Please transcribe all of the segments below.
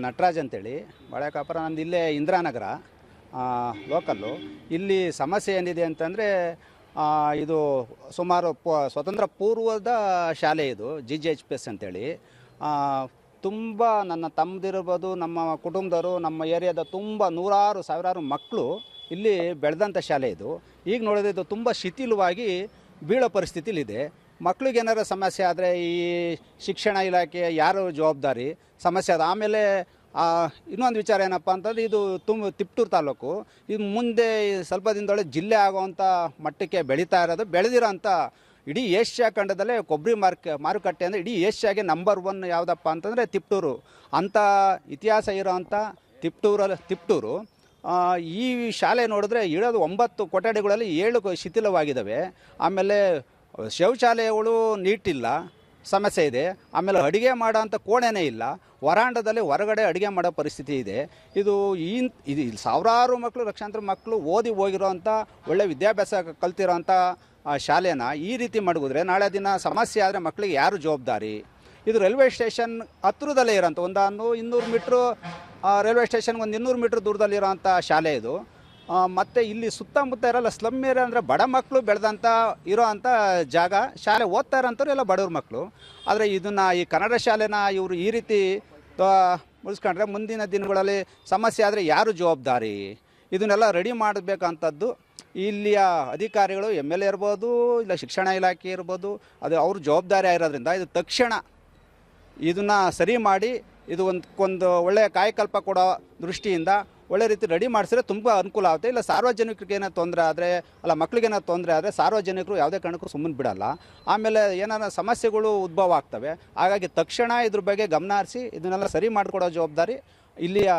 ನಟರಾಜ್ ಅಂತೇಳಿ ಬಾಳೆಕಾಪುರ. ನಂದು ಇಲ್ಲೇ ಇಂದಿರಾನಗರ ಲೋಕಲ್ಲು. ಇಲ್ಲಿ ಸಮಸ್ಯೆ ಏನಿದೆ ಅಂತಂದರೆ ಇದು ಸುಮಾರು ಸ್ವತಂತ್ರ ಪೂರ್ವದ ಶಾಲೆ ಇದು GGHPS ಅಂತೇಳಿ. ತುಂಬ ನನ್ನ ತಮ್ಮದಿರ್ಬೋದು, ನಮ್ಮ ಕುಟುಂಬದವರು, ನಮ್ಮ ಏರಿಯಾದ ತುಂಬ ನೂರಾರು ಸಾವಿರಾರು ಮಕ್ಕಳು ಇಲ್ಲಿ ಬೆಳೆದಂಥ ಶಾಲೆ ಇದು. ಈಗ ನೋಡಿದ್ರೆ ಇದು ತುಂಬ ಶಿಥಿಲವಾಗಿ ಬೀಳೋ ಪರಿಸ್ಥಿತಿಲಿದೆ. ಮಕ್ಳಿಗೆ ಏನಾರು ಸಮಸ್ಯೆ ಆದರೆ ಈ ಶಿಕ್ಷಣ ಇಲಾಖೆ ಯಾರು ಜವಾಬ್ದಾರಿ ಸಮಸ್ಯೆ ಅದು. ಆಮೇಲೆ ಇನ್ನೊಂದು ವಿಚಾರ ಏನಪ್ಪ ಅಂತಂದರೆ ಇದು ತಿಪ್ಟೂರು ತಾಲೂಕು. ಇದು ಮುಂದೆ ಸ್ವಲ್ಪ ದಿನದೊಳಗೆ ಜಿಲ್ಲೆ ಆಗೋವಂಥ ಮಟ್ಟಕ್ಕೆ ಬೆಳೀತಾ ಇರೋದು. ಬೆಳೆದಿರೋ ಅಂಥ ಇಡೀ ಏಷ್ಯಾ ಖಂಡದಲ್ಲೇ ಕೊಬ್ಬರಿ ಮಾರುಕಟ್ಟೆ ಅಂದರೆ ಇಡೀ ಏಷ್ಯಾಗೆ ನಂಬರ್ 1 ಯಾವುದಪ್ಪ ಅಂತಂದರೆ ತಿಪ್ಟೂರು. ಅಂಥ ಇತಿಹಾಸ ಇರೋವಂಥ ತಿಪ್ಟೂರು ಈ ಶಾಲೆ ನೋಡಿದ್ರೆ ಇರೋದು 9 ಕೊಠಡಿಗಳಲ್ಲಿ 7 ಶಿಥಿಲವಾಗಿದ್ದಾವೆ. ಆಮೇಲೆ ಶೌಚಾಲಯಗಳು ನೀಟಿಲ್ಲ, ಸಮಸ್ಯೆ ಇದೆ. ಆಮೇಲೆ ಅಡುಗೆ ಮಾಡೋ ಅಂಥ ಕೋಣೆನೇ ಇಲ್ಲ. ವರಾಂಡದಲ್ಲಿ ಹೊರಗಡೆ ಅಡುಗೆ ಮಾಡೋ ಪರಿಸ್ಥಿತಿ ಇದೆ. ಇದು ಸಾವಿರಾರು ಮಕ್ಕಳು, ಲಕ್ಷಾಂತರ ಮಕ್ಕಳು ಓದಿ ಹೋಗಿರೋ ಅಂಥ ಒಳ್ಳೆ ವಿದ್ಯಾಭ್ಯಾಸ ಕಲ್ತಿರೋ ಅಂಥ ಶಾಲೆನ ಈ ರೀತಿ ಮಾಡಿದ್ರೆ ನಾಳೆ ದಿನ ಸಮಸ್ಯೆ ಆದರೆ ಮಕ್ಕಳಿಗೆ ಯಾರು ಜವಾಬ್ದಾರಿ? ಇದು ರೈಲ್ವೆ ಸ್ಟೇಷನ್ ಹತ್ತಿರದಲ್ಲೇ ಇರೋಂಥ 200 ಮೀಟ್ರು, ರೈಲ್ವೆ ಸ್ಟೇಷನ್ಗೆ 200 ಮೀಟ್ರ್ ದೂರದಲ್ಲಿರೋಂಥ ಶಾಲೆ ಇದು. ಮತ್ತು ಇಲ್ಲಿ ಸುತ್ತಮುತ್ತ ಇರೋಲ್ಲ ಸ್ಲಮ್ ಏರಿಯಾ ಅಂದರೆ ಬಡ ಮಕ್ಕಳು ಬೆಳೆದಂಥ ಇರೋ ಅಂಥ ಜಾಗ. ಶಾಲೆ ಓದ್ತಾ ಇರೋಂಥವ್ರು ಎಲ್ಲ ಬಡವ್ರ ಮಕ್ಕಳು. ಆದರೆ ಇದನ್ನು ಈ ಕನ್ನಡ ಶಾಲೆನ ಇವರು ಈ ರೀತಿ ಉಳಿಸ್ಕೊಂಡ್ರೆ ಮುಂದಿನ ದಿನಗಳಲ್ಲಿ ಸಮಸ್ಯೆ ಆದರೆ ಯಾರು ಜವಾಬ್ದಾರಿ? ಇದನ್ನೆಲ್ಲ ರೆಡಿ ಮಾಡಬೇಕಂಥದ್ದು ಇಲ್ಲಿಯ ಅಧಿಕಾರಿಗಳು, MLA ಇರ್ಬೋದು, ಇಲ್ಲ ಶಿಕ್ಷಣ ಇಲಾಖೆ ಇರ್ಬೋದು, ಅದು ಅವ್ರ ಜವಾಬ್ದಾರಿ ಆಗಿರೋದ್ರಿಂದ ಇದು ತಕ್ಷಣ ಇದನ್ನು ಸರಿ ಮಾಡಿ ಇದು ಒಂದು ಒಳ್ಳೆಯ ಕಾಯಕಲ್ಪ ಕೊಡೋ ದೃಷ್ಟಿಯಿಂದ ಒಳ್ಳೆ ರೀತಿ ರೆಡಿ ಮಾಡಿಸಿದ್ರೆ ತುಂಬ ಅನುಕೂಲ ಆಗುತ್ತೆ. ಇಲ್ಲ ಸಾರ್ವಜನಿಕರಿಗೆ ಏನೋ ತೊಂದರೆ ಆದರೆ, ಅಲ್ಲ ಮಕ್ಕಳಿಗೇನೋ ತೊಂದರೆ ಆದರೆ ಸಾರ್ವಜನಿಕರು ಯಾವುದೇ ಕಾರಣಕ್ಕೂ ಸುಮ್ಮನೆ ಬಿಡಲ್ಲ. ಆಮೇಲೆ ಏನಾರ ಸಮಸ್ಯೆಗಳು ಉದ್ಭವ ಆಗ್ತವೆ. ಹಾಗಾಗಿ ತಕ್ಷಣ ಇದ್ರ ಬಗ್ಗೆ ಗಮನ ಹರಿಸಿ ಇದನ್ನೆಲ್ಲ ಸರಿ ಮಾಡಿಕೊಡೋ ಜವಾಬ್ದಾರಿ ಇಲ್ಲಿಯ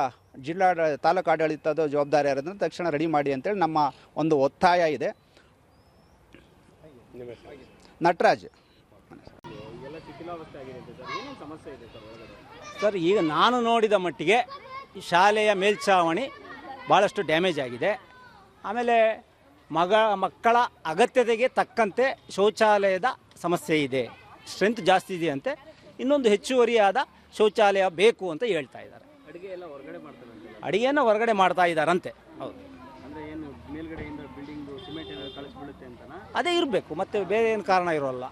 ತಾಲೂಕು ಆಡಳಿತದ ಜವಾಬ್ದಾರಿ ಇರೋದ್ರಿಂದ ತಕ್ಷಣ ರೆಡಿ ಮಾಡಿ ಅಂತೇಳಿ ನಮ್ಮ ಒಂದು ಒತ್ತಾಯ ಇದೆ. ನಟರಾಜ್. ಸರ್, ಈಗ ನಾನು ನೋಡಿದ ಮಟ್ಟಿಗೆ ಶಾಲೆಯ ಮೇಲ್ಛಾವಣಿ ಭಾಳಷ್ಟು ಡ್ಯಾಮೇಜ್ ಆಗಿದೆ. ಆಮೇಲೆ ಮಕ್ಕಳ ಅಗತ್ಯತೆಗೆ ತಕ್ಕಂತೆ ಶೌಚಾಲಯದ ಸಮಸ್ಯೆ ಇದೆ, ಸ್ಟ್ರೆಂತ್ ಜಾಸ್ತಿ ಇದೆಯಂತೆ. ಇನ್ನೊಂದು ಹೆಚ್ಚುವರಿಯಾದ ಶೌಚಾಲಯ ಬೇಕು ಅಂತ ಹೇಳ್ತಾ ಇದ್ದಾರೆ. ಅಡುಗೆಯನ್ನು ಹೊರಗಡೆ ಮಾಡ್ತಾ ಇದ್ದಾರಂತೆ. ಹೌದು, ಅದೇ ಇರಬೇಕು, ಮತ್ತು ಬೇರೆ ಏನು ಕಾರಣ ಇರೋಲ್ಲ.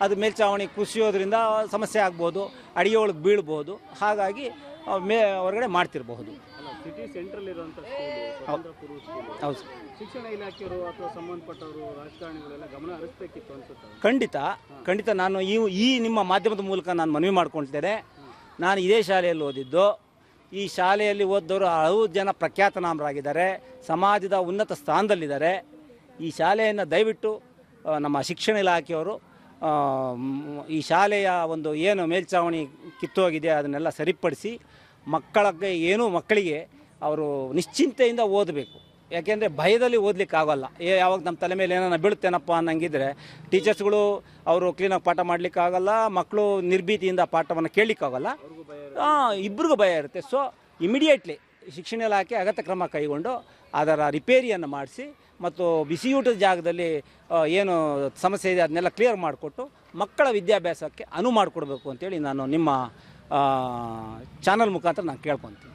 ಅದು ಮೇಲ್ಛಾವಣಿ ಕುಸಿಯೋದ್ರಿಂದ ಸಮಸ್ಯೆ ಆಗ್ಬೋದು, ಅಡುಗೆ ಒಳಗೆ ಬೀಳ್ಬೋದು. ಹಾಗಾಗಿ ಹೊರಗಡೆ ಮಾಡ್ತಿರಬಹುದು. ಸಿಟಿ ಸೆಂಟ್ರಲ್ ಇರುವಂಥ ಹೌದು, ಶಿಕ್ಷಣ ಇಲಾಖೆಯವರು ಅಥವಾ ಸಂಬಂಧಪಟ್ಟವರು, ರಾಜಕಾರಣಿಗಳೆಲ್ಲ ಗಮನ ಹರಿಸಬೇಕಿತ್ತು ಅನ್ಸುತ್ತೆ. ಖಂಡಿತ ನಾನು ಈ ನಿಮ್ಮ ಮಾಧ್ಯಮದ ಮೂಲಕ ನಾನು ಮನವಿ ಮಾಡ್ಕೊಳ್ತೇನೆ. ನಾನು ಇದೇ ಶಾಲೆಯಲ್ಲಿ ಓದಿದ್ದು. ಈ ಶಾಲೆಯಲ್ಲಿ ಓದಿದವರು ಹಲವು ಜನ ಪ್ರಖ್ಯಾತನಾಮರಾಗಿದ್ದಾರೆ, ಸಮಾಜದ ಉನ್ನತ ಸ್ಥಾನದಲ್ಲಿದ್ದಾರೆ. ಈ ಶಾಲೆಯನ್ನು ದಯವಿಟ್ಟು ನಮ್ಮ ಶಿಕ್ಷಣ ಇಲಾಖೆಯವರು ಈ ಶಾಲೆಯ ಒಂದು ಏನು ಮೇಲ್ಛಾವಣಿ ಕಿತ್ತೋಗಿದೆ ಅದನ್ನೆಲ್ಲ ಸರಿಪಡಿಸಿ ಮಕ್ಕಳಿಗೆ ಅವರು ನಿಶ್ಚಿಂತೆಯಿಂದ ಓದಬೇಕು. ಯಾಕೆಂದರೆ ಭಯದಲ್ಲಿ ಓದಲಿಕ್ಕಾಗಲ್ಲ. ಯಾವಾಗ ನಮ್ಮ ತಲೆ ಮೇಲೆ ಏನಾರ ಬೀಳುತ್ತೇನಪ್ಪ ಅನ್ನಂಗಿದ್ರೆ ಟೀಚರ್ಸ್ಗಳು ಅವರು ಕ್ಲೀನಾಗಿ ಪಾಠ ಮಾಡಲಿಕ್ಕಾಗಲ್ಲ, ಮಕ್ಕಳು ನಿರ್ಭೀತಿಯಿಂದ ಪಾಠವನ್ನು ಕೇಳಲಿಕ್ಕಾಗಲ್ಲ, ಇಬ್ಬರಿಗೂ ಭಯ ಇರುತ್ತೆ. ಸೊ ಇಮಿಡಿಯೇಟ್ಲಿ ಶಿಕ್ಷಣ ಇಲಾಖೆ ಅಗತ್ಯ ಕ್ರಮ ಕೈಗೊಂಡು ಅದರ ರಿಪೇರಿಯನ್ನು ಮಾಡಿಸಿ ಮತ್ತು ಬಿಸಿಯೂಟದ ಜಾಗದಲ್ಲಿ ಏನು ಸಮಸ್ಯೆ ಇದೆ ಅದನ್ನೆಲ್ಲ ಕ್ಲಿಯರ್ ಮಾಡಿಕೊಟ್ಟು ಮಕ್ಕಳ ವಿದ್ಯಾಭ್ಯಾಸಕ್ಕೆ ಅನುವು ಮಾಡಿಕೊಡ್ಬೇಕು ಅಂತೇಳಿ ನಾನು ನಿಮ್ಮ ಚಾನಲ್ ಮುಖಾಂತರ ನಾನು ಕೇಳ್ಕೊತೀನಿ.